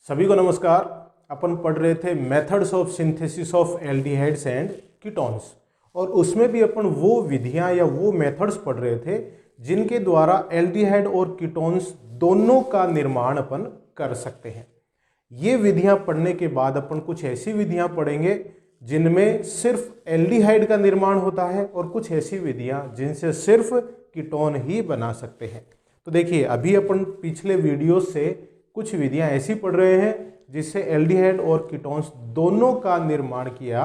सभी को नमस्कार। अपन पढ़ रहे थे methods of synthesis of aldehydes and ketones, और उसमें भी अपन वो विधियां या वो मेथड्स पढ़ रहे थे जिनके द्वारा एल्डिहाइड और कीटोन्स दोनों का निर्माण अपन कर सकते हैं। ये विधियां पढ़ने के बाद अपन कुछ ऐसी विधियां पढ़ेंगे जिनमें सिर्फ एल्डिहाइड का निर्माण होता है और कुछ ऐसी विधियां जिनसे सिर्फ कीटोन ही बना सकते हैं। तो देखिए, अभी अपन पिछले वीडियो से कुछ विधियां ऐसी पढ़ रहे हैं जिससे एल्डिहाइड और कीटोन्स दोनों का निर्माण किया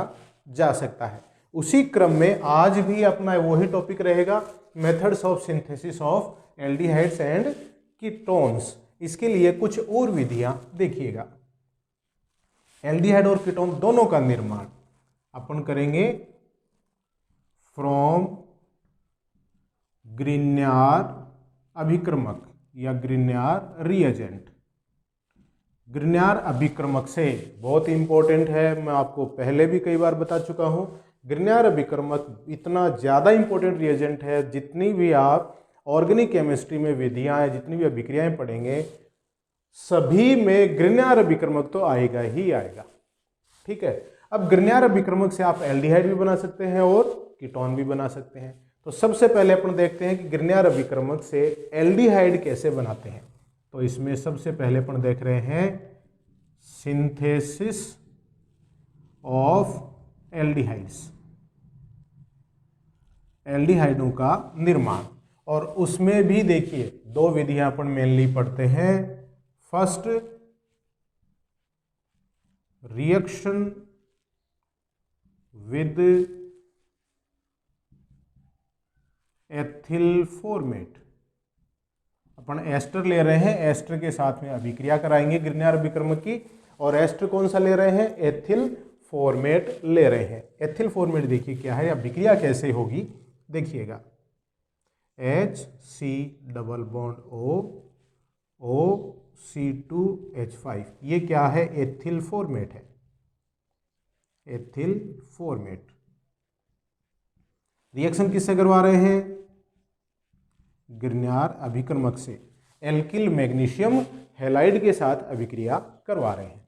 जा सकता है। उसी क्रम में आज भी अपना वही टॉपिक रहेगा, methods of synthesis of aldehydes and ketones. इसके लिए कुछ और विधियां देखिएगा। एल्डिहाइड और कीटोन दोनों का निर्माण अपन करेंगे फ्रॉम ग्रिन्यार अभिक्रमक या ग्रिन्यार रिएजेंट। ग्रिन्यार अभिक्रमक से बहुत इंपॉर्टेंट है, मैं आपको पहले भी कई बार बता चुका हूं। ग्रिन्यार अभिक्रमक इतना ज़्यादा इंपॉर्टेंट रिएजेंट है, जितनी भी आप ऑर्गेनिक केमिस्ट्री में विधियां हैं, जितनी भी अभिक्रियाएं पढ़ेंगे, सभी में ग्रिन्यार अभिक्रमक तो आएगा ही आएगा। ठीक है। अब ग्रिन्यार अभिक्रमक से आप एल्डिहाइड भी बना सकते हैं और कीटोन भी बना सकते हैं। तो सबसे पहले अपन देखते हैं कि ग्रिन्यार अभिक्रमक से एल्डिहाइड कैसे बनाते हैं। तो इसमें सबसे पहले अपन देख रहे हैं सिंथेसिस ऑफ एल्डिहाइड्स, एल्डिहाइडों का निर्माण। और उसमें भी देखिए दो विधियां अपन मेनली पढ़ते हैं। First, reaction with ethyl formate. अपन एस्टर ले रहे हैं, एस्टर के साथ में अभिक्रिया कराएंगे ग्रिन्यार अभिक्रमक की। और एस्टर कौन सा ले रहे हैं? एथिल फॉर्मेट ले रहे हैं। एथिल फॉर्मेट देखिए क्या है, अभिक्रिया कैसे होगी देखिएगा। HC double bond O C2H5, ये क्या है? एथिल फॉर्मेट है, एथिल फॉर्मेट। रिएक्शन किससे करवा रहे हैं? ग्रिन्यार अभिक्रमक से एल्किल मैग्नीशियम हैलाइड के साथ अभिक्रिया करवा रहे हैं।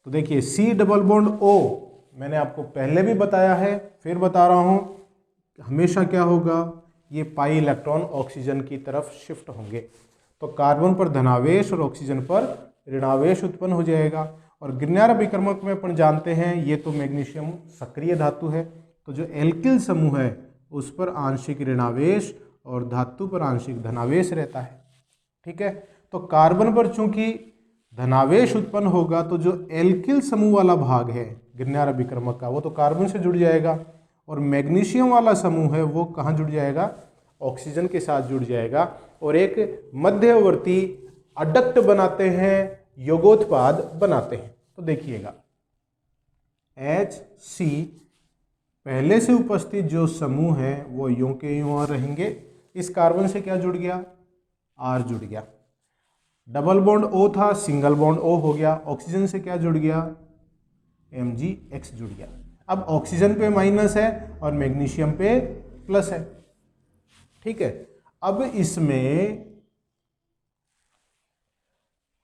तो देखिए C डबल बॉन्ड O, मैंने आपको पहले भी बताया है, फिर बता रहा हूं, हमेशा क्या होगा, ये पाई इलेक्ट्रॉन ऑक्सीजन की तरफ शिफ्ट होंगे। तो कार्बन पर धनावेश और ऑक्सीजन पर ऋणावेश उत्पन्न हो जाएगा। और ग्रिन्यार अभिक्रमक में अपन जानते हैं ये तो मैग्नीशियम सक्रिय धातु है, तो जो एल्किल समूह है उस पर आंशिक ऋणावेश और धातु पर आंशिक धनावेश रहता है। ठीक है। तो कार्बन पर चूंकि धनावेश उत्पन्न होगा तो जो एल्किल समूह वाला भाग है ग्रिन्यार अभिक्रमक का, वो तो कार्बन से जुड़ जाएगा, और मैग्नीशियम वाला समूह है वो कहाँ जुड़ जाएगा? ऑक्सीजन के साथ जुड़ जाएगा, और एक मध्यवर्ती अडक्ट बनाते हैं, योगोत्पाद बनाते हैं। तो देखिएगा HC पहले से उपस्थित जो समूह है वो यूं के यूं रहेंगे। इस कार्बन से क्या जुड़ गया? R जुड़ गया। डबल बॉन्ड O था, सिंगल बॉन्ड O हो गया। ऑक्सीजन से क्या जुड़ गया? MgX जुड़ गया। अब ऑक्सीजन पे माइनस है और मैग्नीशियम पे प्लस है। ठीक है। अब इसमें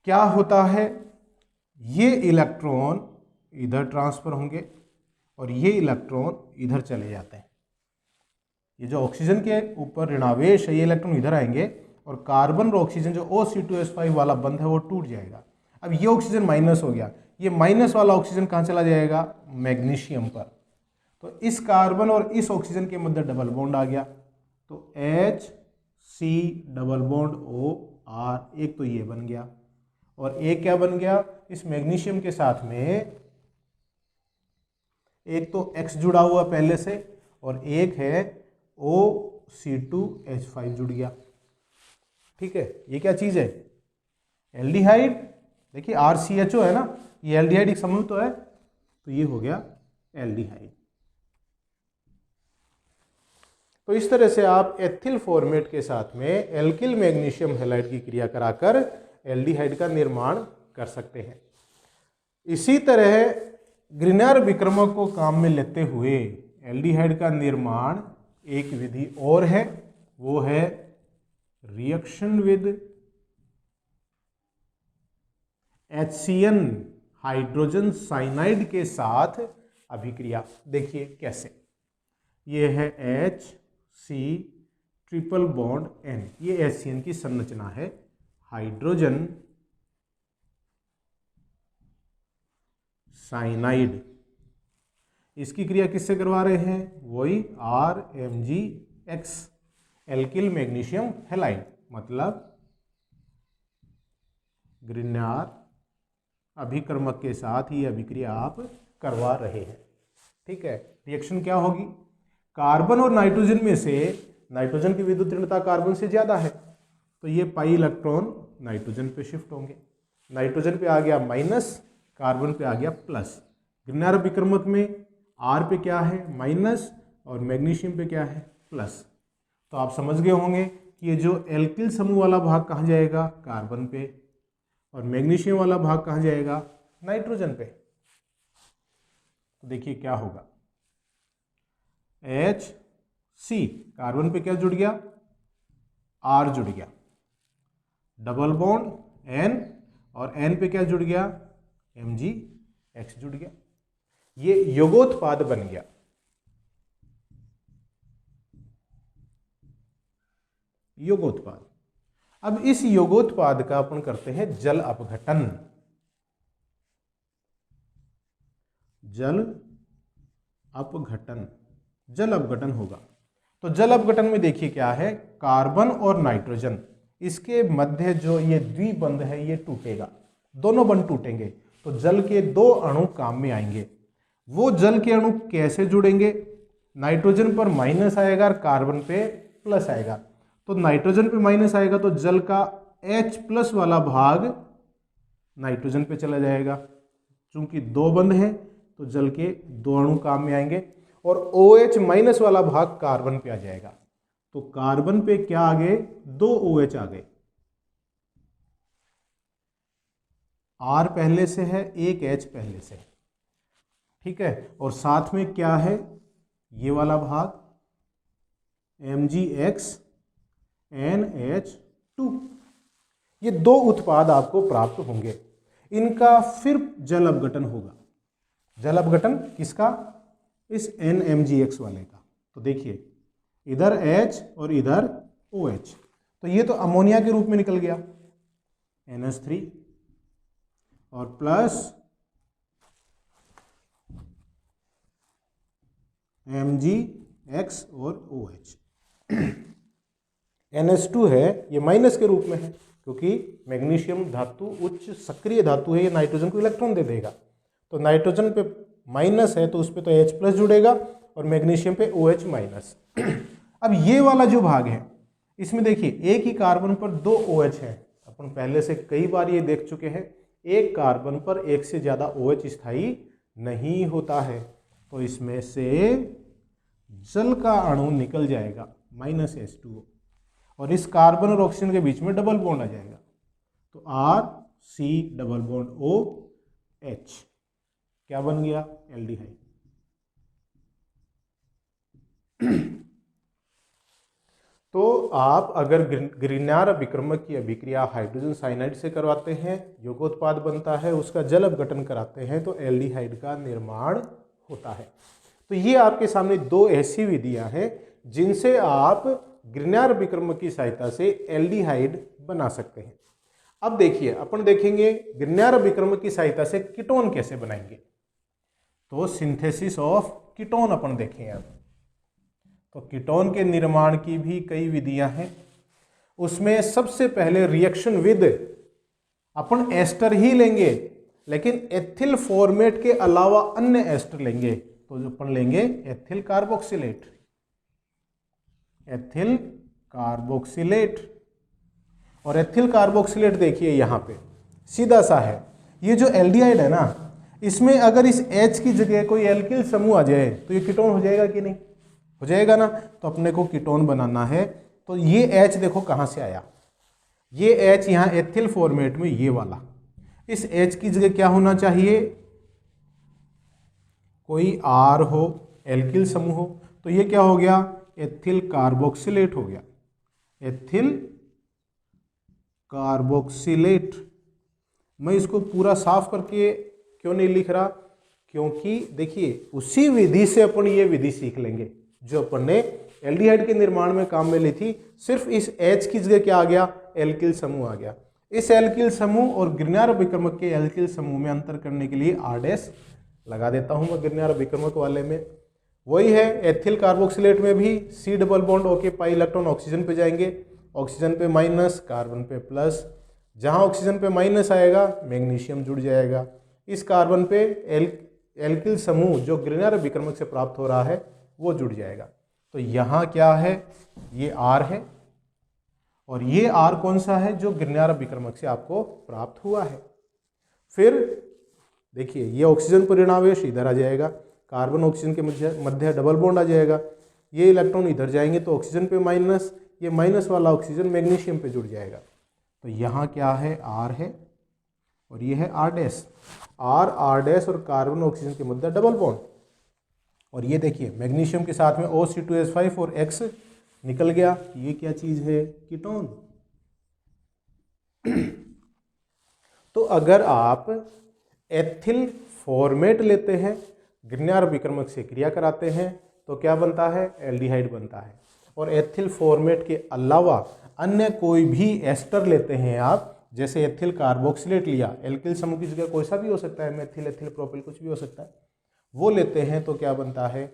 क्या होता है, ये इलेक्ट्रॉन इधर ट्रांसफर होंगे और ये इलेक्ट्रॉन इधर चले जाते हैं। ये जो ऑक्सीजन के ऊपर ऋणावेश है, ये इलेक्ट्रॉन इधर आएंगे और कार्बन और ऑक्सीजन जो O C2H5 वाला बंध है वो टूट जाएगा। अब ये ऑक्सीजन माइनस हो गया, ये माइनस वाला ऑक्सीजन कहाँ चला जाएगा? मैग्नीशियम पर। तो इस कार्बन और इस ऑक्सीजन के मध्य डबल बॉन्ड आ गया, तो HC डबल बॉन्ड OR, एक तो ये बन गया, और एक क्या बन गया? इस मैग्नीशियम के साथ में एक तो X जुड़ा हुआ पहले से, और एक है OC2H5 जुड़ गया। ठीक है। ये क्या चीज है? एल्डिहाइड। देखिए RCHO है ना, ये एल्डिहाइड एक समूह तो है, तो ये हो गया एल्डिहाइड। तो इस तरह से आप एथिल फॉर्मेट के साथ में एल्किल मैग्नीशियम हैलाइड की क्रिया कराकर एल्डिहाइड का निर्माण कर सकते हैं। इसी तरह ग्रिन्यार अभिक्रमक को काम में लेते हुए एल्डिहाइड का निर्माण एक विधि और है, वो है reaction with HCN hydrogen cyanide के साथ अभिक्रिया। देखिए कैसे, ये है HC ट्रिपल बॉन्ड N, ये HCN की संरचना है, हाइड्रोजन साइनाइड। इसकी क्रिया किससे करवा रहे हैं? वही RMgX, एल्किल मैग्नीशियम हैलाइड, मतलब ग्रिग्नार अभिकर्मक के साथ ही अभिक्रिया आप करवा रहे हैं। ठीक है, रिएक्शन क्या होगी? कार्बन और नाइट्रोजन में से नाइट्रोजन की विद्युत ऋणता कार्बन से ज्यादा है, तो ये पाई इलेक्ट्रॉन नाइट्रोजन पे शिफ्ट होंगे। नाइट्रोजन पे आ गया माइनस, कार्बन पे आ गया प्लस। ग्रिग्नार अभिकर्मक में R पे क्या है? माइनस, और मैग्नीशियम पे क्या है? प्लस। तो आप समझ गए होंगे कि ये जो एल्किल समूह वाला भाग कहाँ जाएगा? कार्बन पे, और मैग्नीशियम वाला भाग कहाँ जाएगा? नाइट्रोजन पे। तो देखिए क्या होगा, HC कार्बन पे क्या जुड़ गया? R जुड़ गया, डबल बॉन्ड N, और N पे क्या जुड़ गया? MgX जुड़ गया। ये योगोत्पाद बन गया। योगोत्पाद। अब इस योगोत्पाद का अपन करते हैं जल अपघटन। जल अपघटन, जल अपघटन होगा। तो जल अपघटन में देखिए क्या है, कार्बन और नाइट्रोजन, इसके मध्य जो ये द्विबंध है ये टूटेगा, दोनों बंध टूटेंगे, तो जल के दो अणु काम में आएंगे। वो जल के अणु कैसे जुड़ेंगे? नाइट्रोजन पर माइनस आएगा और कार्बन पे प्लस आएगा। तो नाइट्रोजन पे माइनस आएगा तो जल का H प्लस वाला भाग नाइट्रोजन पे चला जाएगा। चूंकि दो बंध हैं तो जल के दो अणु काम में आएंगे, और OH माइनस वाला भाग कार्बन पे आ जाएगा। तो कार्बन पे क्या आ गए? दो OH आ गए। R पहले से है, एक H पहले से है। ठीक है, और साथ में क्या है? ये वाला भाग MgX NH2। ये दो उत्पाद आपको प्राप्त होंगे, इनका फिर जल अपघटन होगा। जल अपघटन किसका? इस NMgX वाले का। तो देखिए इधर H और इधर OH, तो ये तो अमोनिया के रूप में निकल गया, NH3, और प्लस MgX और OH। NH2 है, ये माइनस के रूप में है, क्योंकि मैग्नीशियम धातु उच्च सक्रिय धातु है, ये नाइट्रोजन को इलेक्ट्रॉन दे देगा। तो नाइट्रोजन पे माइनस है तो उस पर तो H प्लस जुड़ेगा, और मैग्नीशियम पे OH माइनस। अब ये वाला जो भाग है, इसमें देखिए एक ही कार्बन पर दो OH है। अपन पहले से कई बार ये देख चुके हैं, एक कार्बन पर एक से ज्यादा OH स्थायी नहीं होता है, तो इसमें से जल का अणु निकल जाएगा -H2O, और इस कार्बन और ऑक्सीजन के बीच में डबल बॉन्ड आ जाएगा, तो RC डबल बॉन्ड OH क्या बन गया? एल्डिहाइड। तो आप अगर ग्रिग्नार अभिकर्मक की अभिक्रिया हाइड्रोजन साइनाइड से करवाते हैं, योगोत्पाद बनता है, उसका जल अपघटन कराते हैं, तो एल्डिहाइड का निर्माण होता है। तो ये आपके सामने दो ऐसी विधियां हैं जिनसे आप ग्रिग्नार अभिकर्मक की सहायता से एल्डिहाइड बना सकते हैं। अब देखिए अपन देखेंगे ग्रिग्नार अभिकर्मक की सहायता से कीटोन कैसे बनाएंगे। तो सिंथेसिस ऑफ कीटोन अपन देखें। अब तो कीटोन के निर्माण की भी कई विधियां हैं। उसमें सबसे पहले रिएक्शन विद अपन एस्टर ही लेंगे, लेकिन एथिल फॉर्मेट के अलावा अन्य एस्टर लेंगे। तो जो अपन लेंगे एथिल कार्बोक्सिलेट, एथिल कार्बोक्सिलेट। और एथिल कार्बोक्सिलेट देखिए यहाँ पे सीधा सा है। ये जो एल्डिहाइड है ना, इसमें अगर इस H की जगह कोई एल्किल समूह आ जाए तो ये कीटोन हो जाएगा कि नहीं? हो जाएगा ना। तो अपने को कीटोन बनाना है, तो ये H देखो कहाँ से आया, ये H यहाँ एथिल फॉर्मेट में, ये वाला। इस H की जगह क्या होना चाहिए? कोई R हो, एल्किल समूह हो। तो ये क्या हो गया? एथिल कार्बोक्सिलेट हो गया, एथिल कार्बोक्सिलेट। मैं इसको पूरा साफ करके क्यों नहीं लिख रहा, क्योंकि देखिए उसी विधि से अपन ये विधि सीख लेंगे जो अपन ने एल्डिहाइड के निर्माण में काम में ली थी। सिर्फ इस H की जगह क्या आ गया, एल्किल समूह आ गया। इस एल्किल समूह और ग्रिग्नार अभिक्रमक के एल्किल समूह में अंतर करने के लिए R' लगा देता हूं मैं ग्रिग्नार अभिक्रमक वाले में। वही है एथिल कार्बोक्सिलेट में भी C double bond okay pi electron oxygen पे जाएंगे, ऑक्सीजन पे माइनस, कार्बन पे प्लस। जहां ऑक्सीजन पे माइनस आएगा मैग्नीशियम जुड़ जाएगा। इस कार्बन पे एल्किल समूह जो ग्रिग्नार अभिक्रमक से प्राप्त हो रहा है वो जुड़ जाएगा। तो यहाँ क्या है, ये R है और ये R कौन सा है, जो ग्रिग्नार अभिक्रमक से आपको प्राप्त हुआ है। फिर देखिए ये ऑक्सीजन पर ऋणावेश इधर आ जाएगा, कार्बन ऑक्सीजन के मध्य डबल बॉन्ड आ जाएगा। ये इलेक्ट्रॉन इधर जाएंगे तो ऑक्सीजन पे माइनस, ये माइनस वाला ऑक्सीजन मैग्नीशियम पे जुड़ जाएगा। तो यहाँ क्या है, R है और ये है R'। R' और कार्बन ऑक्सीजन के मध्य डबल बॉन्ड। और ये देखिए मैग्नीशियम के साथ में OC2H5 और X निकल गया। ये क्या चीज है, कीटोन। तो अगर आप एथिल फॉर्मेट लेते हैं, ग्रिग्नार अभिक्रमक से क्रिया कराते हैं तो क्या बनता है, एल्डिहाइड बनता है। और एथिल फॉर्मेट के अलावा अन्य कोई भी एस्टर लेते हैं आप, जैसे एथिल कार्बोक्सिलेट लिया, एल्किल समूह की जगह कोई सा भी हो सकता है, मेथिल, एथिल, प्रोपिल कुछ भी हो सकता है, वो लेते हैं तो क्या बनता है,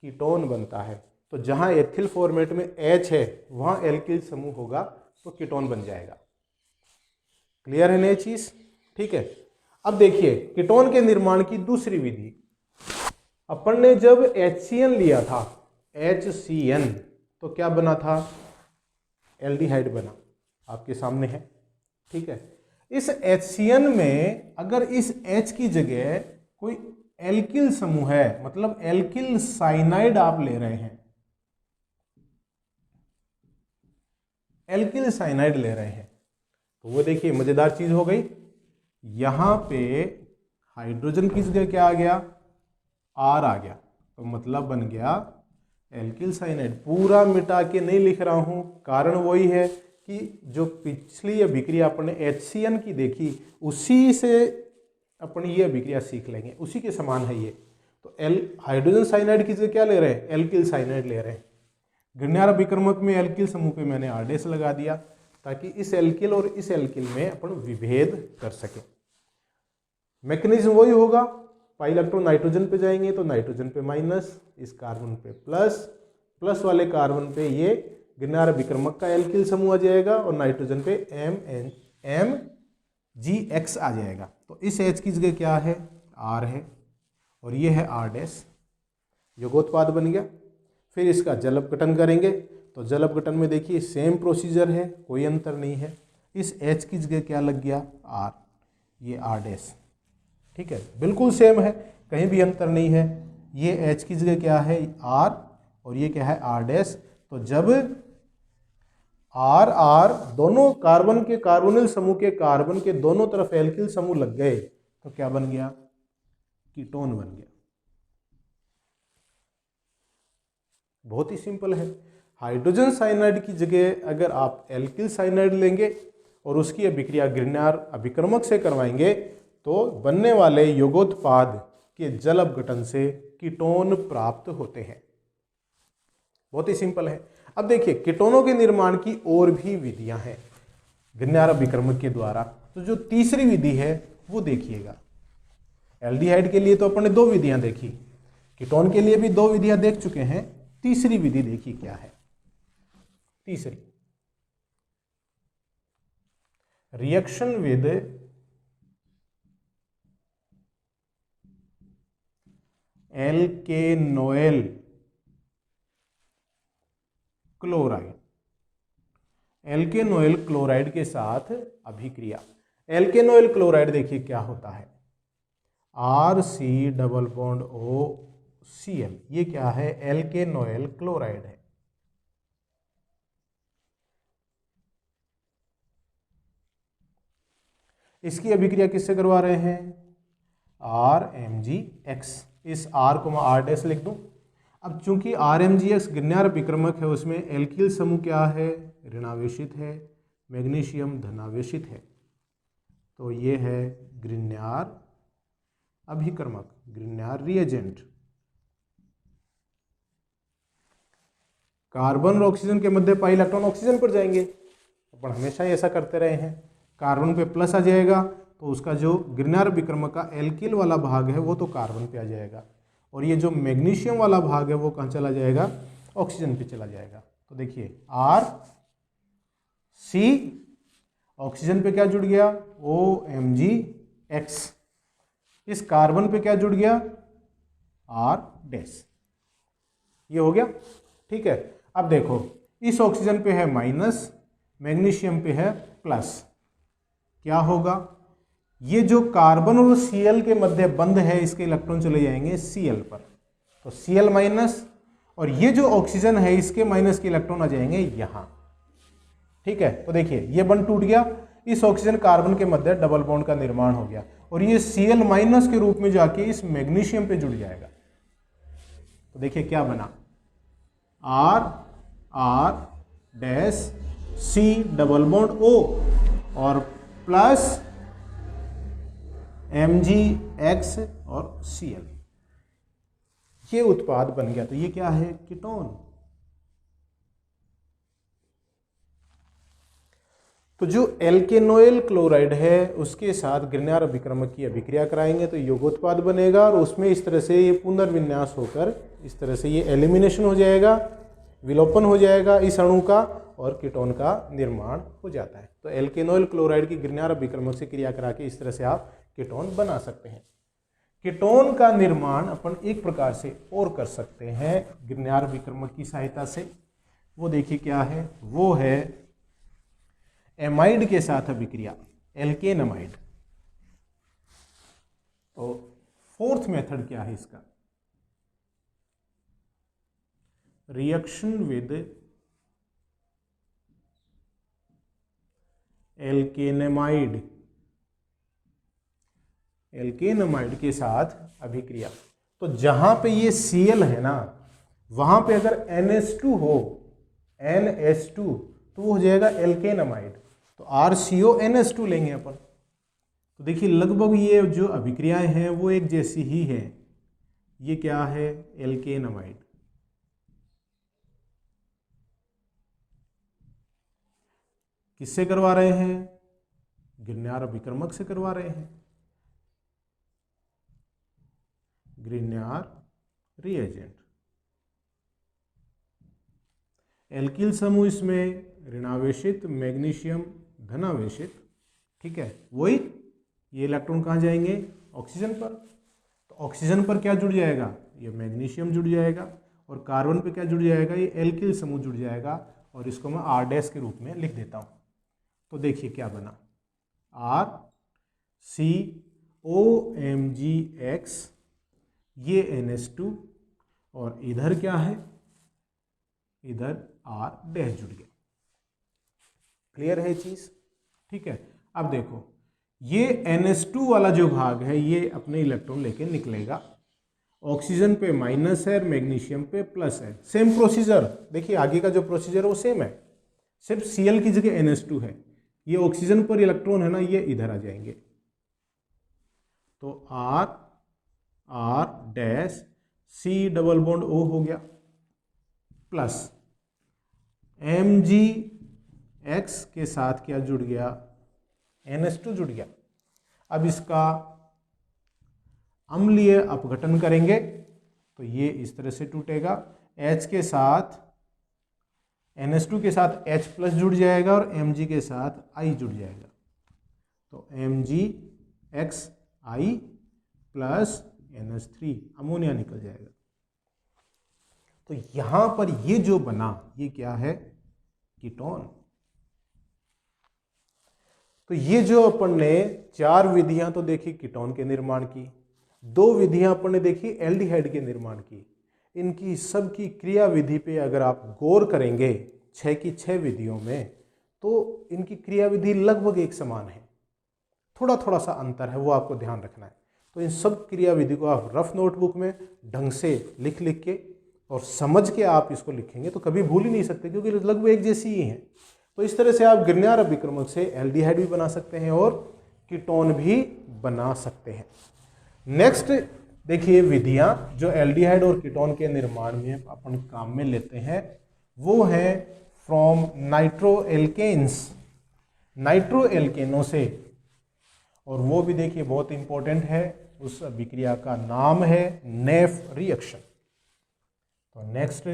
कीटोन बनता है। तो जहां एथिल फॉर्मेट में H है वहां एल्किल समूह होगा तो कीटोन बन जाएगा। क्लियर है नई चीज, ठीक है। अब देखिए कीटोन के निर्माण की दूसरी विधि, अपन ने जब HCN लिया था, HCN, तो क्या बना था, एल्डिहाइड बना, आपके सामने है, ठीक है। इस HCN में अगर इस H की जगह कोई एल्किल समूह है, मतलब एल्किल साइनाइड आप ले रहे हैं, एल्किल साइनाइड ले रहे हैं, तो वो देखिए मजेदार चीज हो गई। यहां पे हाइड्रोजन की जगह क्या आ गया, R आ गया, तो मतलब बन गया एल्किल साइनाइड। पूरा मिटा के नहीं लिख रहा हूं, कारण वही है कि जो पिछली अभिक्रिया अपने HCN की देखी उसी से अपन ये अभिक्रिया सीख लेंगे, उसी के समान है ये। तो हाइड्रोजन साइनाइड की जगह क्या ले रहे हैं, एल्किल साइनाइड ले रहे हैं। ग्रिग्नार अभिक्रमक में एल्किल समूह पे मैंने R' लगा दिया ताकि इस एल्किल और इस एल्किल में अपन विभेद कर सके। मैकेनिज्म वही होगा, पाई इलेक्ट्रॉन नाइट्रोजन पे जाएंगे तो नाइट्रोजन पे माइनस, इस कार्बन पे प्लस, प्लस वाले कार्बन पे ये ग्रिग्नार अभिक्रमक का एल्किल समूह आ जाएगा और नाइट्रोजन पे MgX आ जाएगा। तो इस H की जगह क्या है, R है और ये है R', योगोत्पाद बन गया। फिर इसका जल अपघटन करेंगे तो जल अपघटन में देखिए सेम प्रोसीजर है, कोई अंतर नहीं है। इस H की जगह क्या लग गया, R, ये R', ठीक है, बिल्कुल सेम है, कहीं भी अंतर नहीं है। ये H की जगह क्या है, R, और ये क्या है, R'। तो जब R दोनों कार्बन के कार्बोनिल समूह के कार्बन के दोनों तरफ एल्किल समूह लग गए तो क्या बन गया, कीटोन बन गया। बहुत ही सिंपल है। हाइड्रोजन साइनाइड की जगह अगर आप एल्किल साइनाइड लेंगे और उसकी अभिक्रिया ग्रिग्नार अभिक्रमक से करवाएंगे तो बनने वाले योगोत्पाद के जल अपघटन से कीटोन प्राप्त होते हैं। बहुत ही सिंपल है। अब देखिए कीटोनों के निर्माण की और भी विधियां हैं ग्रिग्नार अभिक्रमक के द्वारा। तो जो तीसरी विधि है वो देखिएगा। एल्डिहाइड के लिए तो अपन ने दो विधियां देखी, कीटोन के लिए भी दो विधियां देख चुके हैं। तीसरी विधि देखिए क्या है। तीसरी, रिएक्शन विद एल्केनोइल क्लोराइड, एल्केनोइल क्लोराइड के साथ अभिक्रिया। एल्केनोइल क्लोराइड देखिए क्या होता है, RC डबल बॉन्ड OCl, ये क्या है, एल्केनोइल क्लोराइड है। इसकी अभिक्रिया किससे करवा रहे हैं, RMgX। इस R को मैं R' लिख दूं। अब चूंकि RMgX ग्रिग्नार अभिक्रमक है, उसमें एल्किल समूह क्या है, ऋणावेशित है, मैग्नीशियम धनावेशित है। तो ये है ग्रिग्नार अभिक्रमक, ग्रिग्नार रिएजेंट। कार्बन और ऑक्सीजन के मध्य पाई इलेक्ट्रॉन ऑक्सीजन पर जाएंगे, अपन हमेशा ही ऐसा करते रहे हैं। कार्बन पे प्लस आ जाएगा तो उसका जो ग्रिग्नार अभिक्रमक का एल्किल वाला भाग है वो तो कार्बन पे आ जाएगा, और ये जो मैग्नीशियम वाला भाग है वो कहाँ चला जाएगा, ऑक्सीजन पे चला जाएगा। तो देखिए R C, ऑक्सीजन पे क्या जुड़ गया, OMgX, इस कार्बन पे क्या जुड़ गया, R डैश। ये हो गया, ठीक है। अब देखो इस ऑक्सीजन पे है माइनस, मैग्नीशियम पे है प्लस, क्या होगा, ये जो कार्बन और Cl के मध्य बंध है इसके इलेक्ट्रॉन चले जाएंगे Cl पर, तो Cl माइनस, और ये जो ऑक्सीजन है इसके माइनस के इलेक्ट्रॉन आ जाएंगे यहां, ठीक है। तो देखिए ये बंध टूट गया, इस ऑक्सीजन कार्बन के मध्य डबल बॉन्ड का निर्माण हो गया, और ये Cl माइनस के रूप में जाके इस मैग्नीशियम पे जुड़ जाएगा। तो देखिए क्या बना, R dash C double bond O और प्लस MgX और Cl, ये उत्पाद बन गया। तो ये क्या है, कीटोन। तो जो एल्केनोइल क्लोराइड है उसके साथ ग्रिग्नार अभिक्रमक की अभिक्रिया कराएंगे तो योगोत्पाद बनेगा, और उसमें इस तरह से ये पुनर्विन्यास होकर इस तरह से ये एलिमिनेशन हो जाएगा, विलोपन हो जाएगा इस अणु का, और कीटोन का निर्माण हो जाता है। तो एल्केनोइल क्लोराइड की ग्रिग्नार अभिक्रमक से क्रिया करा के इस तरह से आप कीटोन बना सकते हैं। कीटोन का निर्माण अपन एक प्रकार से और कर सकते हैं ग्रिग्नार अभिक्रमक की सहायता से, वो देखिए क्या है, वो है एमाइड के साथ अभिक्रिया, एल्केन एमाइड। तो फोर्थ मेथड क्या है इसका, रिएक्शन विद एल्केनेमाइड, एल्केनेमाइड के साथ अभिक्रिया। तो जहां पे ये Cl है ना, वहां पे अगर NH2 हो, NH2, तो वो हो जाएगा एल्केनेमाइड, तो RCONH2 लेंगे अपन। तो देखिए लगभग ये जो अभिक्रियाएं हैं वो एक जैसी ही है। ये क्या है, एल्केनेमाइड। किससे करवा रहे हैं, ग्रिग्नार अभिक्रमक से करवा रहे हैं, ग्रिग्नार रिएजेंट। एल्किल समूह इसमें ऋणावेशित, मैग्नीशियम धनावेशित, ठीक है। वही ये इलेक्ट्रॉन कहाँ जाएंगे, ऑक्सीजन पर, तो ऑक्सीजन पर क्या जुड़ जाएगा, ये मैग्नीशियम जुड़ जाएगा, और कार्बन पे क्या जुड़ जाएगा, ये एल्किल समूह जुड़ जाएगा, और इसको मैं R डैश के रूप में लिख देता हूँ। तो देखिए क्या बना, RCOMgX, ये NH2, और इधर क्या है, इधर R डैश जुड़ गया। क्लियर है चीज, ठीक है। अब देखो ये NH2 वाला जो भाग है ये अपने इलेक्ट्रॉन लेके निकलेगा, ऑक्सीजन पे माइनस है, मैग्नीशियम पे प्लस है। सेम प्रोसीजर, देखिए आगे का जो प्रोसीजर है वो सेम है, सिर्फ Cl की जगह NH2 है। ये ऑक्सीजन पर इलेक्ट्रॉन है ना, ये इधर आ जाएंगे, तो R dash C double bond O हो गया, प्लस MgX के साथ क्या जुड़ गया, NH2 जुड़ गया। अब इसका अम्लीय अपघटन करेंगे तो ये इस तरह से टूटेगा, H के साथ NH2 के साथ H प्लस जुड़ जाएगा और Mg के साथ I जुड़ जाएगा, तो MgXI प्लस NH3 अमोनिया निकल जाएगा। तो यहां पर ये जो बना ये क्या है, कीटोन। तो ये जो अपन ने 4 विधियां तो देखी कीटोन के निर्माण की, 2 विधियां अपन ने देखी एल्डिहाइड के निर्माण की। इनकी सबकी क्रिया विधि पे अगर आप गौर करेंगे 6 की 6 विधियों में, तो इनकी क्रिया विधि लगभग एक समान है, थोड़ा थोड़ा सा अंतर है, वो आपको ध्यान रखना है। तो इन सब क्रिया विधि को आप रफ नोटबुक में ढंग से लिख लिख के और समझ के आप इसको लिखेंगे तो कभी भूल ही नहीं सकते, क्योंकि लगभग एक जैसी ही हैं। तो इस तरह से आप ग्रिग्नार अभिक्रमक से एल्डिहाइड भी बना सकते हैं और कीटोन भी बना सकते हैं। नेक्स्ट देखिए विधियां जो एल्डिहाइड और कीटोन के निर्माण में अपन काम में लेते हैं वो है फ्रॉम नाइट्रोएल्केन्स, नाइट्रो एल्केनों से, और वो भी देखिए बहुत इंपॉर्टेंट है, उस अभिक्रिया का नाम है नेफ रिएक्शन। तो नेक्स्ट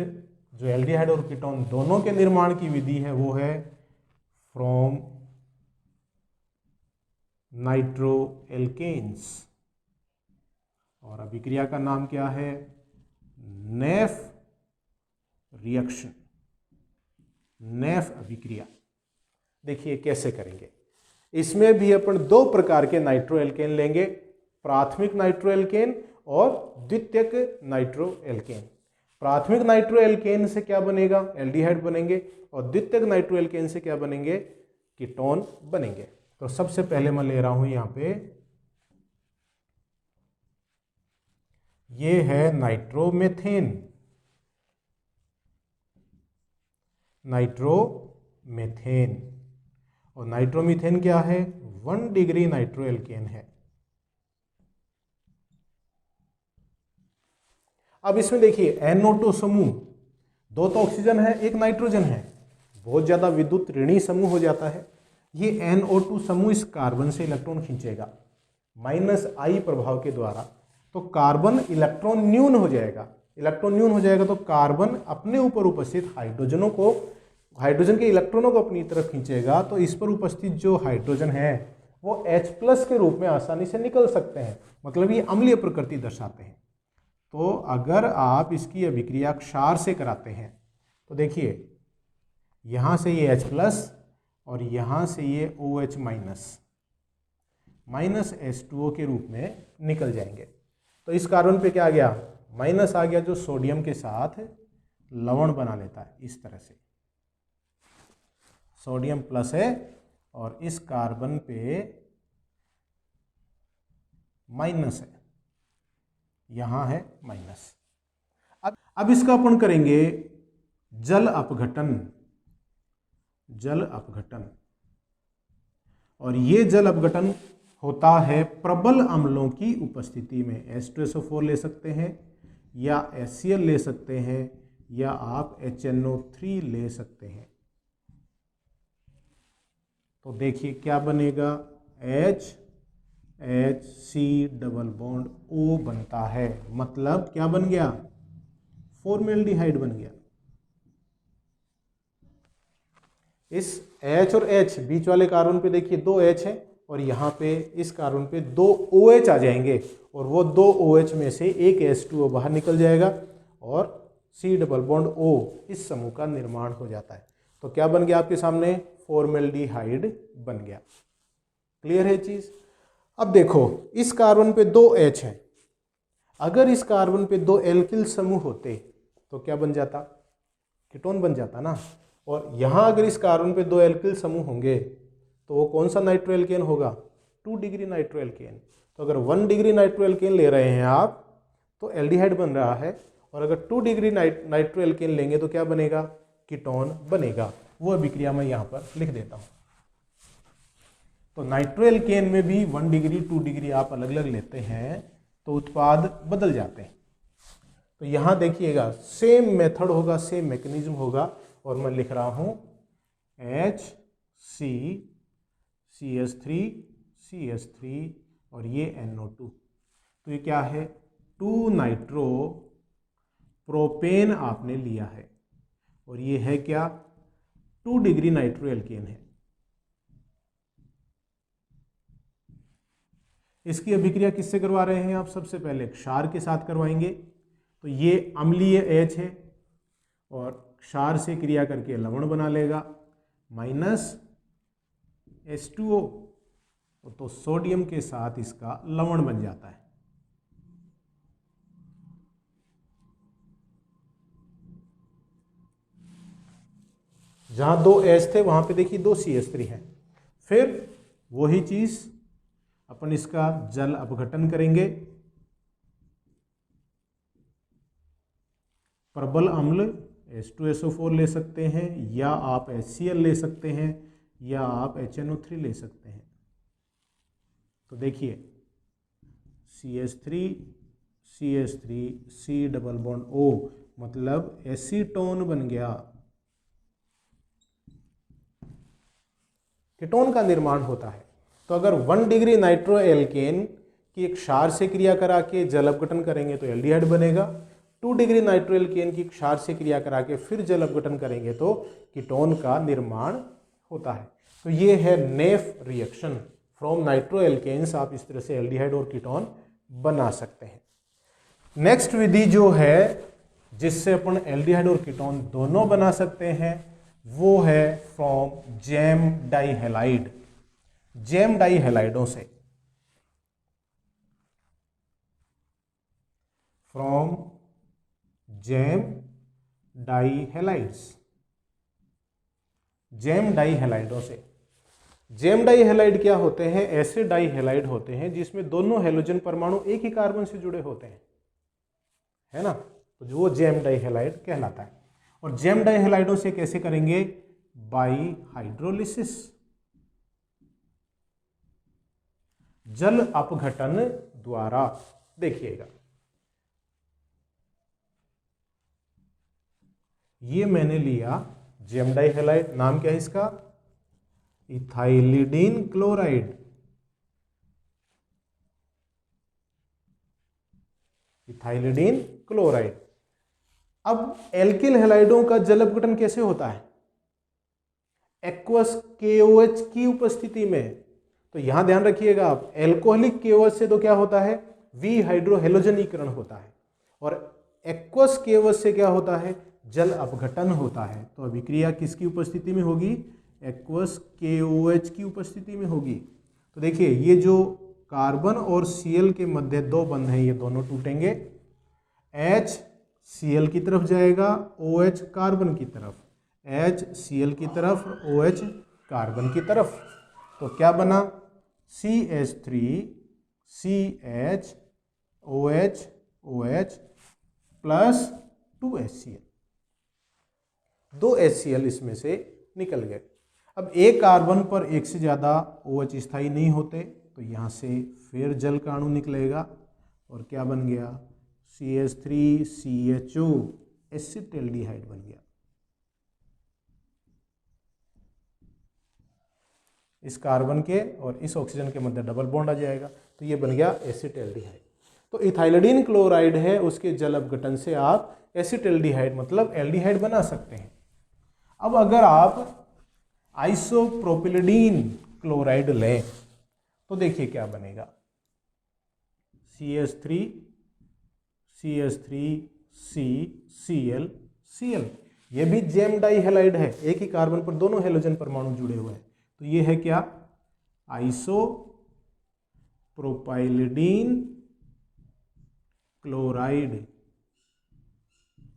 जो एल्डिहाइड और कीटोन दोनों के निर्माण की विधि है वो है फ्रॉम नाइट्रो एल्केन्स, और अभिक्रिया का नाम क्या है, नेफ रिएक्शन, नेफ अभिक्रिया। देखिए कैसे करेंगे, इसमें भी अपन दो प्रकार के नाइट्रो एल्केन लेंगे, प्राथमिक नाइट्रो एल्केन और द्वितीयक नाइट्रो एल्केन। प्राथमिक नाइट्रो एल्केन से क्या बनेगा, एल्डिहाइड बनेंगे, और द्वितीयक नाइट्रो एल्केन से क्या बनेंगे, कीटोन बनेंगे। तो सबसे पहले मैं ले रहा हूं यहां पे, ये है नाइट्रोमेथेन, नाइट्रोमेथेन, और नाइट्रोमीथेन क्या है, 1 डिग्री नाइट्रो एल्केन है। अब इसमें देखिए NO2 समूह, दो तो ऑक्सीजन है एक नाइट्रोजन है, बहुत ज्यादा विद्युत ऋणी समूह हो जाता है। ये NO2 समूह इस कार्बन से इलेक्ट्रॉन खींचेगा -I प्रभाव के द्वारा, तो कार्बन इलेक्ट्रॉन न्यून हो जाएगा, इलेक्ट्रॉन न्यून हो जाएगा तो कार्बन अपने ऊपर उपस्थित हाइड्रोजनों को, हाइड्रोजन के इलेक्ट्रॉनों को अपनी तरफ खींचेगा, तो इस पर उपस्थित जो हाइड्रोजन है वो H+ के रूप में आसानी से निकल सकते हैं, मतलब ये अम्लीय प्रकृति दर्शाते हैं। तो अगर आप इसकी अभिक्रिया क्षार से कराते हैं तो देखिए यहाँ से ये H+ और यहाँ से ये OH- H2O के रूप में निकल जाएंगे। तो इस कार्बन पे क्या आ गया, माइनस आ गया, जो सोडियम के साथ लवण बना लेता है इस तरह से, सोडियम प्लस है और इस कार्बन पे माइनस है, यहां है माइनस। अब इसका अपन करेंगे जल अपघटन, जल अपघटन, और ये जल अपघटन होता है प्रबल अम्लों की उपस्थिति में। H2SO4 ले सकते हैं या HCl ले सकते हैं या आप HNO3 ले सकते हैं। तो देखिए क्या बनेगा, HC डबल बॉन्ड O बनता है, मतलब क्या बन गया, फॉर्मेल्डिहाइड बन गया। इस H और H बीच वाले कार्बन पे देखिए 2 H है और यहाँ पे इस कार्बन पे 2 OH आ जाएंगे और वो 2 OH में से एक H2O बाहर निकल जाएगा और C डबल बॉन्ड O इस समूह का निर्माण हो जाता है। तो क्या बन गया आपके सामने, फॉर्मेल्डिहाइड बन गया। क्लियर है चीज। अब देखो इस कार्बन पे 2 H है, अगर इस कार्बन पे 2 एल्किल समूह होते तो क्या बन जाता, कीटोन बन जाता ना। और यहां अगर इस कार्बन पे 2 एल्किल समूह होंगे तो वो कौन सा नाइट्रो एल्केन होगा, 2 डिग्री नाइट्रो एल्केन। तो अगर 1 डिग्री नाइट्रो एल्केन ले रहे हैं आप तो एल्डिहाइड बन रहा है, और अगर 2 डिग्री नाइट्रो एल्केन लेंगे तो क्या बनेगा, कीटोन बनेगा। वो अभिक्रिया मैं यहां पर लिख देता हूं। तो नाइट्रो एल्केन में भी 1 डिग्री 2 डिग्री आप अलग अलग लेते हैं तो उत्पाद बदल जाते हैं। तो यहां देखिएगा सेम मेथड होगा, सेम मैकेनिज्म होगा, और मैं लिख रहा हूं HCCH3 और ये NO2। तो ये क्या है, 2 नाइट्रो प्रोपेन आपने लिया है, और ये है क्या, 2 डिग्री नाइट्रो एल्केन है। इसकी अभिक्रिया किससे करवा रहे हैं आप, सबसे पहले क्षार के साथ करवाएंगे। तो ये अम्लीय H है और क्षार से क्रिया करके लवण बना लेगा, -H2O, तो सोडियम के साथ इसका लवण बन जाता है। जहां 2 H थे वहां पे देखिए 2 CH3 है। फिर वही चीज अपन इसका जल अपघटन करेंगे, प्रबल अम्ल H2SO4 ले सकते हैं या आप HCl ले सकते हैं या आप HNO3 ले सकते हैं। तो देखिए CH3 CH3 C double bond O, मतलब एसीटोन बन गया। कीटोन का निर्माण होता है। तो अगर 1 डिग्री नाइट्रो एल्केन की एक क्षार से क्रिया करा के जल अपघटन करेंगे तो एल्डिहाइड बनेगा। 2 डिग्री नाइट्रो एल्केन की क्षार से क्रिया करा के फिर जल अपघटन करेंगे तो कीटोन का निर्माण होता है। तो ये है नेफ रिएक्शन फ्रॉम नाइट्रो एल्केन्स। आप इस तरह से एल्डिहाइड और कीटोन बना सकते हैं। नेक्स्ट विधि जो है जिससे अपन एल्डिहाइड और कीटोन दोनों बना सकते हैं वो है फ्रॉम जैम डाइहैलाइड। जैम डाइहैलाइडों से, फ्रॉम जैम डाइहैलाइड्स, जैम डाइहैलाइडों से। जैम डाइहैलाइड क्या होते हैं? ऐसे डाइहैलाइड होते हैं जिसमें दोनों हैलोजन परमाणु एक ही कार्बन से जुड़े होते हैं, है ना। तो जो वो जैम डाइहैलाइड कहलाता है। और जैम डाइहैलाइडों से कैसे करेंगे? बाई हाइड्रोलिसिस, जल अपघटन द्वारा। देखिएगा ये मैंने लिया जैम डाइहैलाइड, नाम क्या है इसका? Ethylidene chloride. Ethylidene chloride. अब एल्किल हैलाइडों का जल अपघटन कैसे होता है? एक्वस KOH की उपस्थिति में। तो यहां ध्यान रखिएगा आप, एल्कोहलिक KOH से तो क्या होता है? वी हाइड्रोहेलोजनीकरण होता है। और एक्वस KOH से क्या होता है? जल अपघटन होता है। तो अभिक्रिया किसकी उपस्थिति में होगी? एक्वस KOH की उपस्थिति में होगी। तो देखिए ये जो कार्बन और Cl के मध्य दो बंध हैं ये दोनों टूटेंगे। H Cl की तरफ जाएगा, OH कार्बन की तरफ, H Cl की तरफ, OH कार्बन की तरफ। तो क्या बना? CH3 CH OH OH plus 2 HCl। 2 HCl इसमें से निकल गए। अब एक कार्बन पर एक से ज़्यादा OH स्थायी नहीं होते, तो यहाँ से फिर जल का अणु निकलेगा और क्या बन गया? CH3CHO एसिटाल्डिहाइड बन गया। इस कार्बन के और इस ऑक्सीजन के मध्य डबल बॉन्ड आ जाएगा, तो ये बन गया एसिटाल्डिहाइड। तो इथाइलिडीन क्लोराइड है, उसके जल अपघटन से आप एसिटाल्डिहाइड मतलब एल्डिहाइड बना सकते हैं। अब अगर आप आइसोप्रोपिलिडीन क्लोराइड लें तो देखिए क्या बनेगा? CH3 CH3 C Cl Cl। ये भी जैम डाइहैलाइड है, एक ही कार्बन पर दोनों हैलोजन परमाणु जुड़े हुए हैं। तो ये है क्या? आइसोप्रोपाइलिडीन क्लोराइड।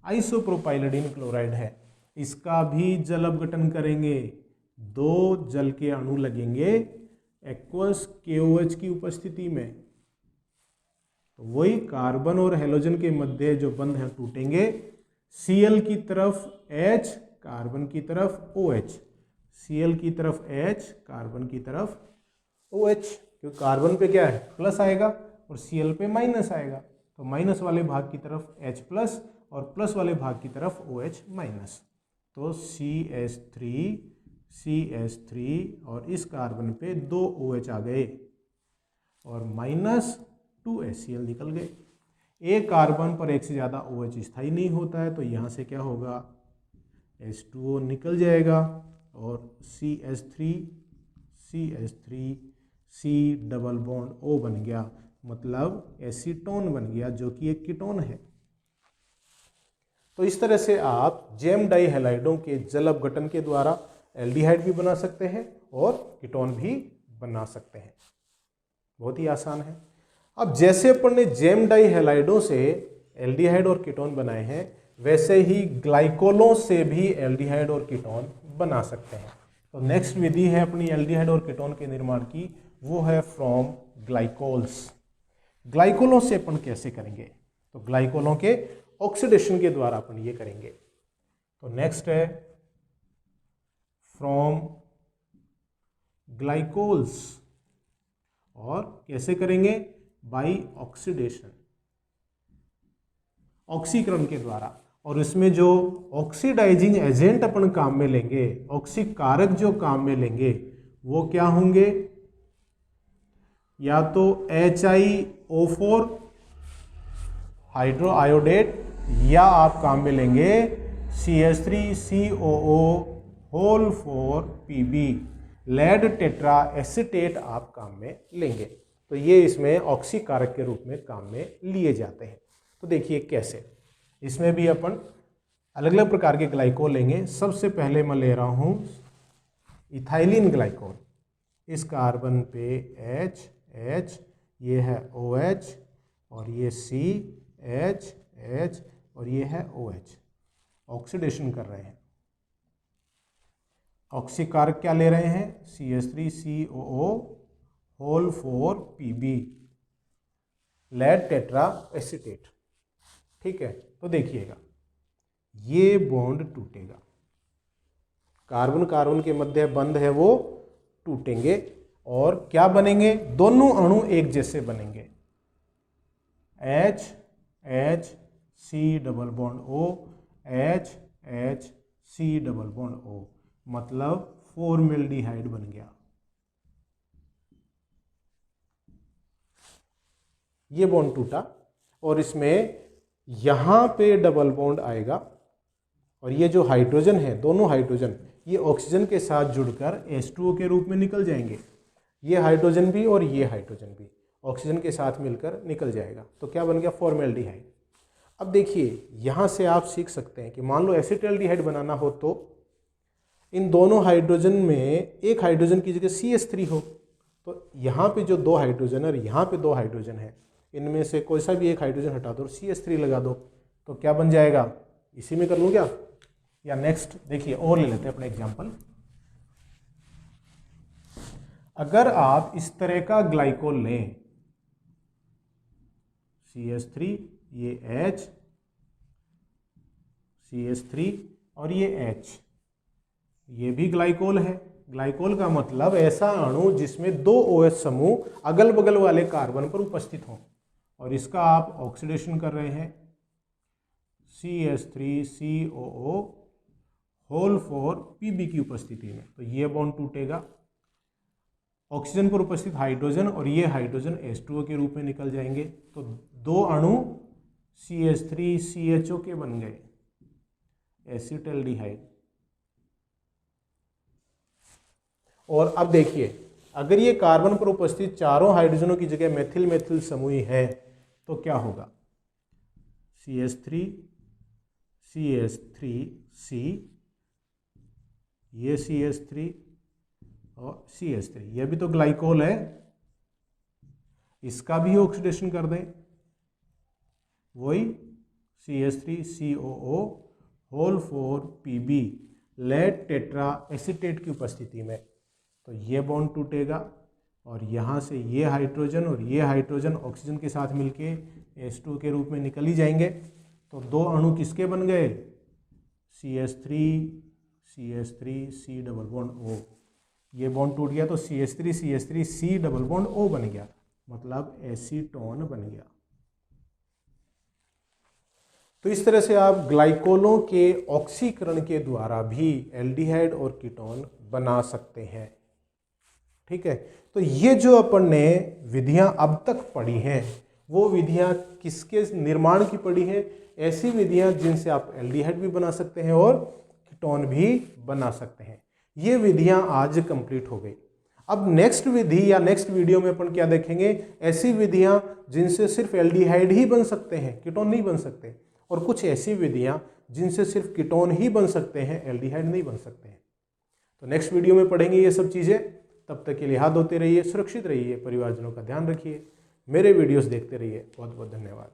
आइसोप्रोपाइलिडीन क्लोराइड है, इसका भी जल अपघटन करेंगे। 2 जल के अणु लगेंगे एक्वस KOH की उपस्थिति में। तो वही कार्बन और हैलोजन के मध्य जो बंध है टूटेंगे। Cl की तरफ H, कार्बन की तरफ OH, Cl की तरफ H, कार्बन की तरफ OH। क्योंकि कार्बन पे क्या है? प्लस आएगा और Cl पे माइनस आएगा, तो माइनस वाले भाग की तरफ H प्लस और प्लस वाले भाग की तरफ OH माइनस। तो CH3 और इस कार्बन पे 2 OH आ गए और माइनस 2 HCl निकल गए। एक कार्बन पर एक से ज़्यादा OH स्थायी नहीं होता है, तो यहाँ से क्या होगा? H2O निकल जाएगा और CH3 C double bond O बन गया, मतलब एसीटोन बन गया जो कि एक कीटोन है। तो इस तरह से आप जैम डाइहैलाइडों के जल अपघटन के द्वारा एल्डिहाइड भी बना सकते हैं और कीटोन भी बना सकते हैं। बहुत ही आसान है। अब जैसे अपन ने जैम डाइहैलाइडों से एल्डिहाइड और कीटोन बनाए हैं, वैसे ही ग्लाइकोलों से भी एल्डिहाइड और कीटोन बना सकते हैं। तो नेक्स्ट विधि है अपनी एल्डिहाइड और कीटोन के निर्माण की, वो है फ्रॉम ग्लाइकोल्स। ग्लाइकोलों से अपन कैसे करेंगे? तो ग्लाइकोलों के ऑक्सीडेशन के द्वारा अपन ये करेंगे। तो नेक्स्ट है फ्रॉम ग्लाइकोल्स। और कैसे करेंगे? बाय ऑक्सीडेशन, ऑक्सीकरण के द्वारा। और इसमें जो ऑक्सीडाइजिंग एजेंट अपन काम में लेंगे, ऑक्सीकारक जो काम में लेंगे, वो क्या होंगे? या तो HiO4 हाइड्रो आयोडेट, या आप काम में लेंगे CH3COO whole 4 Pb lead tetra acetate आप काम में लेंगे। तो ये इसमें ऑक्सीकारक के रूप में काम में लिए जाते हैं। तो देखिए कैसे, इसमें भी अपन अलग अलग प्रकार के ग्लाइकोल लेंगे। सबसे पहले मैं ले रहा हूँ इथाइलिन ग्लाइकोल। इस कार्बन पे H, ये है OH, और ये CH और ये है OH। ऑक्सीडेशन कर रहे हैं। ऑक्सीकारक क्या ले रहे हैं? CH3COO whole 4 Pb lead tetra acetate. ठीक है, तो देखिएगा ये बॉन्ड टूटेगा, कार्बन कार्बन के मध्य बंध है वो टूटेंगे, और क्या बनेंगे? दोनों अणु एक जैसे बनेंगे। H C double bond O, H C double bond O, मतलब फॉर्मेल्डिहाइड बन गया। ये बॉन्ड टूटा, और इसमें यहां पे डबल बॉन्ड आएगा, और ये जो हाइड्रोजन है, दोनों हाइड्रोजन ये ऑक्सीजन के साथ जुड़कर H2O के रूप में निकल जाएंगे। ये हाइड्रोजन भी और ये हाइड्रोजन भी ऑक्सीजन के साथ मिलकर निकल जाएगा। तो क्या बन गया? फॉर्मेल्डिहाइड। अब देखिए यहाँ से आप सीख सकते हैं कि मान लो एसिटाल्डिहाइड बनाना हो तो इन दोनों हाइड्रोजन में एक हाइड्रोजन की जगह CH3 हो, तो यहाँ पे जो दो हाइड्रोजन है और यहाँ पे दो हाइड्रोजन है, इनमें से कोई सा भी एक हाइड्रोजन हटा दो और CH3 लगा दो, तो क्या बन जाएगा? इसी में कर लूँ क्या? या नेक्स्ट देखिए और ले लेते हैं अपना एग्जाम्पल। अगर आप इस तरह का ग्लाइकोल लें, CH3, ये H, CH3 और ये H, ये भी ग्लाइकोल है। ग्लाइकोल का मतलब ऐसा अणु जिसमें दो OH समूह अगल बगल वाले कार्बन पर उपस्थित हों, और इसका आप ऑक्सीडेशन कर रहे हैं CH3COO होल 4 Pb की उपस्थिति में, तो ये बॉन्ड टूटेगा। ऑक्सीजन पर उपस्थित हाइड्रोजन और ये हाइड्रोजन H2O के रूप में निकल जाएंगे, तो दो अणु CH3CHO के बन गए, एसिटाल्डिहाइड। और अब देखिए, अगर ये कार्बन पर उपस्थित चारों हाइड्रोजनों की जगह मेथिल मेथिल समूह है तो क्या होगा? CH3 CH3C, ये CH3 और CH3, ये भी तो ग्लाइकोल है, इसका भी ऑक्सीडेशन कर दें, वही CH3COO whole 4 Pb lead tetra acetate की उपस्थिति में, तो ये बॉन्ड टूटेगा, और यहाँ से ये हाइड्रोजन और ये हाइड्रोजन ऑक्सीजन के साथ मिलके H2O के रूप में निकल ही जाएंगे। तो दो अणु किसके बन गए? CH3C डबल बॉन्ड O, ये बॉन्ड टूट गया तो CH3C डबल बॉन्ड O बन गया, मतलब एसीटोन बन गया। तो इस तरह से आप ग्लाइकोलों के ऑक्सीकरण के द्वारा भी एल्डिहाइड और कीटोन बना सकते हैं। ठीक है, तो ये जो अपन ने विधियां अब तक पढ़ी हैं, वो विधियां किसके निर्माण की पढ़ी हैं? ऐसी विधियां जिनसे आप एल्डिहाइड भी बना सकते हैं और कीटोन भी बना सकते हैं। ये विधियां आज कंप्लीट हो गई। अब नेक्स्ट विधि या नेक्स्ट वीडियो में अपन क्या देखेंगे? ऐसी विधियां जिनसे सिर्फ एल्डिहाइड ही बन सकते हैं, कीटोन नहीं बन सकते, और कुछ ऐसी विधियां जिनसे सिर्फ कीटोन ही बन सकते हैं, एल्डिहाइड नहीं बन सकते हैं। तो नेक्स्ट वीडियो में पढ़ेंगे ये सब चीज़ें। तब तक के लिए हाथ धोते रहिए, सुरक्षित रहिए, परिवारजनों का ध्यान रखिए, मेरे वीडियोस देखते रहिए। बहुत बहुत धन्यवाद।